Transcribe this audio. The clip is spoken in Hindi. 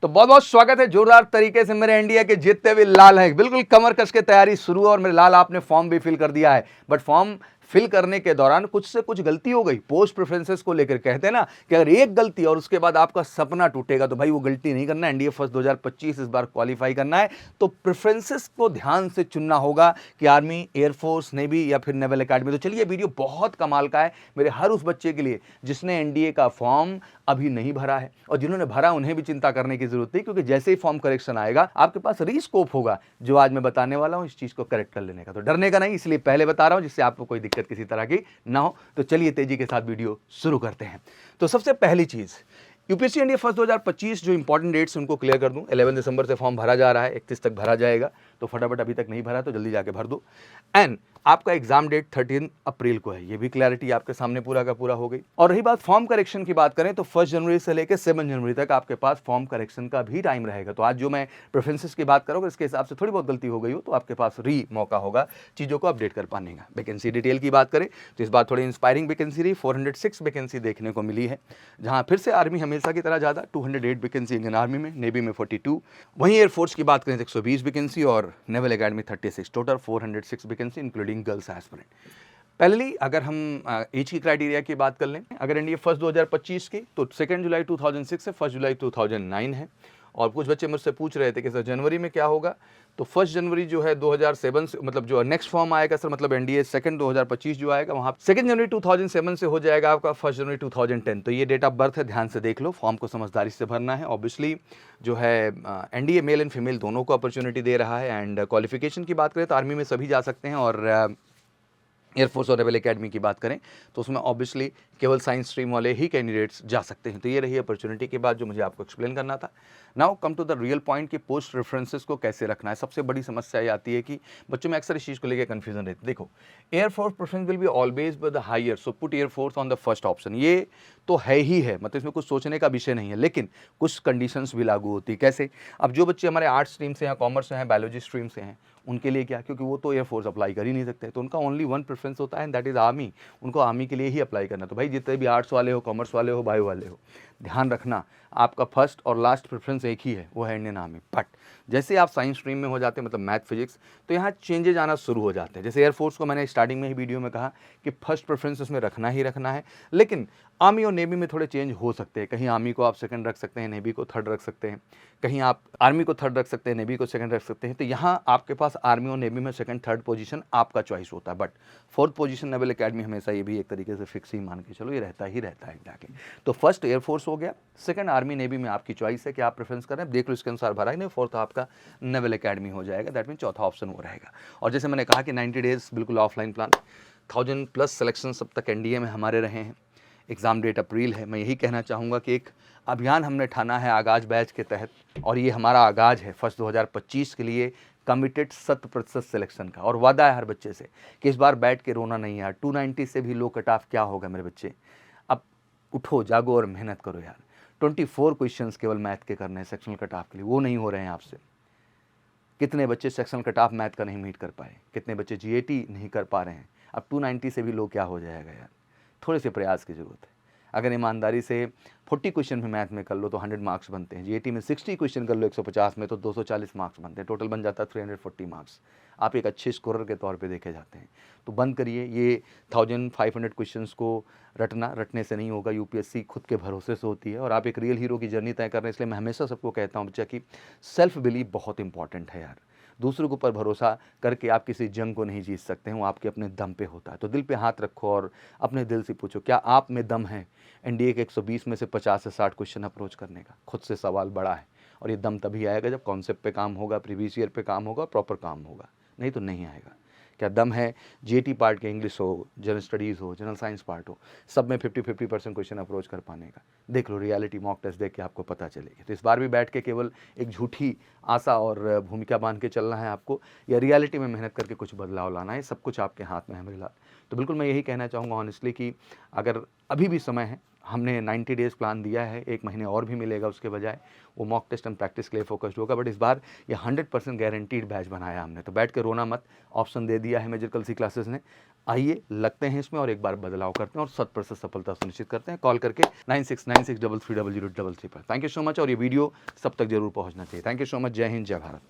तो बहुत बहुत स्वागत है जोरदार तरीके से मेरे इंडिया के जितने भी लाल हैं। बिल्कुल कमर कस के तैयारी शुरू है और मेरे लाल आपने फॉर्म भी फिल कर दिया है। बट फॉर्म फिल करने के दौरान कुछ से कुछ गलती हो गई पोस्ट प्रेफरेंसेस को लेकर। कहते हैं ना कि अगर एक गलती और उसके बाद आपका सपना टूटेगा, तो भाई वो गलती नहीं करना है। एनडीए फर्स्ट 2025 इस बार क्वालिफाई करना है, तो प्रेफरेंसेस को ध्यान से चुनना होगा कि आर्मी, एयरफोर्स, नेवी या फिर नेवल एकेडमी। तो चलिए, वीडियो बहुत कमाल का है मेरे हर उस बच्चे के लिए जिसने एनडीए का फॉर्म अभी नहीं भरा है, और जिन्होंने भरा उन्हें भी चिंता करने की जरूरत नहीं, क्योंकि जैसे ही फॉर्म करेक्शन आएगा आपके पास रीस्कोप होगा जो आज मैं बताने वाला हूं इस चीज को करेक्ट कर लेने का। तो डरने का नहीं, इसलिए पहले बता रहा हूं जिससे आपको कोई दिक्कत किसी तरह की ना हो। तो चलिए तेजी के साथ वीडियो शुरू करते हैं। तो सबसे पहली चीज, यूपीएससी एनडीए फर्स्ट 2025 जो इंपॉर्टेंट डेट्स उनको क्लियर कर दूं। 11 दिसंबर से फॉर्म भरा जा रहा है, 31 तक भरा जाएगा, तो फटाफट अभी तक नहीं भरा तो जल्दी जाके भर दो। एंड आपका एग्जाम डेट 13 अप्रैल को है, ये भी क्लैरिटी आपके सामने पूरा का पूरा हो गई। और रही बात फॉर्म करेक्शन की बात करें, तो 1 जनवरी से लेकर 7 जनवरी तक आपके पास फॉर्म करेक्शन का भी टाइम रहेगा। तो आज जो मैं प्रेफरेंसेस की बात करूँगा, इसके हिसाब से थोड़ी बहुत गलती हो गई हो तो आपके पास मौका होगा चीज़ों को अपडेट कर पाने का। वैकेंसी डिटेल की बात करें तो इस बार थोड़ी इंस्पायरिंग वैकेंसी रही। 406 वैकेंसी देखने को मिली है, जहाँ फिर से आर्मी हमेशा की तरह ज़्यादा 208 वैकेंसी इंडियन आर्मी में, नेवी में 42। वहीं एयरफोर्स की बात करें तो 120 वैकेंसी और naval academy 36। Total 406 vacancy including girls aspirant. पहले अगर हम एज की क्राइटेरिया की बात कर लें, अगर एनडीए फर्स्ट 2025 की, तो 2 जुलाई 2006 से 1 जुलाई 2009 है। और कुछ बच्चे मुझसे पूछ रहे थे कि सर जनवरी में क्या होगा, तो 1 जनवरी जो है 2007 से, मतलब जो नेक्स्ट फॉर्म आएगा सर, मतलब एनडीए सेकंड 2025 जो आएगा वहाँ 2 जनवरी 2007 से हो जाएगा आपका 1 जनवरी 2010। तो ये डेट ऑफ बर्थ है, ध्यान से देख लो। फॉर्म को समझदारी से भरना है। ऑब्वियसली जो है एनडीए मेल एंड फीमेल दोनों को अपॉर्चुनिटी दे रहा है। एंड क्वालिफिकेशन की बात करें तो आर्मी में सभी जा सकते हैं, और एयरफोर्स और नेवल एकेडमी की बात करें तो उसमें ऑब्वियसली केवल साइंस स्ट्रीम वाले ही कैंडिडेट्स जा सकते हैं। तो ये रही अपॉर्चुनिटी की बात जो मुझे आपको एक्सप्लेन करना था। Now come to the real point कि पोस्ट रेफरेंसेस को कैसे रखना है। सबसे बड़ी समस्या ये आती है कि बच्चों में अक्सर इस चीज़ को लेकर कन्फ्यूजन रहती है। देखो, air force preference will be always with the higher, so put air force on the first option. ये तो है ही है, मतलब इसमें कुछ सोचने का विषय नहीं है, लेकिन कुछ कंडीशंस भी लागू होती है। कैसे? अब जो बच्चे हमारे आर्ट्स स्ट्रीम से हैं, कॉमर्स से हैं, बायोलॉजी स्ट्रीम से हैं, उनके लिए क्या, क्योंकि वो तो एयरफोर्स अप्लाई कर ही नहीं सकते, तो उनका ओनली वन प्रेफरेंस होता है एंड दैट इज़ आर्मी। उनको आर्मी के लिए ही अप्लाई करना। तो भाई जितने भी आर्ट्स वाले हो, कॉमर्स वाले हो, बायो वाले हो, ध्यान रखना आपका फर्स्ट और लास्ट प्रेफरेंस एक ही है, वो है इंडियन आर्मी। बट जैसे आप साइंस स्ट्रीम में हो जाते हैं, मतलब मैथ फिजिक्स, तो यहाँ चेंजेज आना शुरू हो जाते हैं। जैसे एयरफोर्स को मैंने स्टार्टिंग में ही वीडियो में कहा कि फर्स्ट प्रेफरेंस उसमें रखना ही रखना है, लेकिन आर्मी और नेवी में थोड़े चेंज हो सकते हैं। कहीं आर्मी को आप सेकंड रख सकते हैं, नेवी को थर्ड रख सकते हैं, कहीं आप आर्मी को थर्ड रख सकते हैं, नेवी को सेकंड रख सकते हैं। तो यहाँ आपके पास आर्मी और नेवी में सेकंड थर्ड पोजीशन आपका चॉइस होता है। But fourth position naval academy हमेशा, ये भी एक तरीके से फिक्स ही मान के चलो, ये रहता ही रहता है जाके। तो फर्स्ट एयरफोर्स हो गया, सेकंड आर्मी नेवी में आपकी चॉइस है कि आप प्रेफरेंस करें, देख लो इसके अनुसार भरा ही नहीं। फोर्थ आपका नेवल एकेडमी हो जाएगा, दैट मीन चौथा ऑप्शन वो रहेगा। और जैसे मैंने कहा कि 90 डेज बिल्कुल ऑफलाइन प्लान, 1000+ सिलेक्शन अब तक एनडीए में हमारे रहे हैं। एग्ज़ाम डेट अप्रैल है। मैं यही कहना चाहूँगा कि एक अभियान हमने ठाना है आगाज़ बैच के तहत, और ये हमारा आगाज़ है फर्स्ट 2025 के लिए कमिटेड 100% सिलेक्शन का। और वादा है हर बच्चे से कि इस बार बैठ के रोना नहीं यार। 290 से भी लो कट ऑफ क्या होगा मेरे बच्चे, अब उठो जागो और मेहनत करो यार। 24 क्वेश्चंस केवल मैथ के करने हैं सेक्शनल कट ऑफ के लिए, वो नहीं हो रहे हैं आपसे। कितने बच्चे सेक्शनल कट ऑफ मैथ का नहीं मीट कर पाए, कितने बच्चे जीएटी नहीं कर पा रहे हैं। अब 290 से भी लो क्या हो जाएगा यार, थोड़े से प्रयास की ज़रूरत है। अगर ईमानदारी से 40 क्वेश्चन भी मैथ में कर लो तो 100 मार्क्स बनते हैं। जीएटी में 60 क्वेश्चन कर लो 150 में तो 240 मार्क्स बनते हैं। टोटल बन जाता है 340 मार्क्स। आप एक अच्छे स्कोरर के तौर पे देखे जाते हैं। तो बंद करिए ये 1500 क्वेश्चंस को रटने से नहीं होगा। यूपीएससी खुद के भरोसे से होती है और आप एक रियल हीरो की जर्नी तय कर रहे हैं। इसलिए मैं हमेशा सबको कहता हूँ बच्चा कि सेल्फ बिलीव बहुत इंपॉर्टेंट है यार। दूसरों के ऊपर भरोसा करके आप किसी जंग को नहीं जीत सकते हैं, वो आपके अपने दम पे होता है। तो दिल पे हाथ रखो और अपने दिल से पूछो, क्या आप में दम है एनडीए के 120 में से 50 से 60 क्वेश्चन अप्रोच करने का? खुद से सवाल बड़ा है, और ये दम तभी आएगा जब कॉन्सेप्ट पे काम होगा, प्रीवियस ईयर पे काम होगा, प्रॉपर काम होगा, नहीं तो नहीं आएगा। क्या दम है जीएटी पार्ट के, इंग्लिश हो, जनरल स्टडीज़ हो, जनरल साइंस पार्ट हो, सब में 50% क्वेश्चन अप्रोच कर पाने का? देख लो, रियलिटी मॉक टेस्ट देख के आपको पता चलेगी। तो इस बार भी बैठ के केवल एक झूठी आशा और भूमिका बांध के चलना है आपको, या रियलिटी में मेहनत करके कुछ बदलाव लाना है? सब कुछ आपके हाथ में है मेरे लाल। तो बिल्कुल मैं यही कहना चाहूँगा ऑनेस्टली कि अगर अभी भी समय है, हमने 90 डेज़ प्लान दिया है, 1 महीने और भी मिलेगा उसके बजाय। वो मॉक टेस्ट एंड प्रैक्टिस के लिए फोकस्ड होगा, बट इस बार ये 100% गारंटीड बैच बनाया हमने। तो बैठ के रोना मत, ऑप्शन दे दिया है मेजर कलसी क्लासेस ने। आइए, लगते हैं इसमें और एक बार बदलाव करते हैं और 100% सफलता सुनिश्चित करते हैं। कॉल करके 9696330033 पर। थैंक यू सो मच, और ये वीडियो सब तक जरूर पहुंचना चाहिए। Thank you so much. जय हिंद, जय भारत।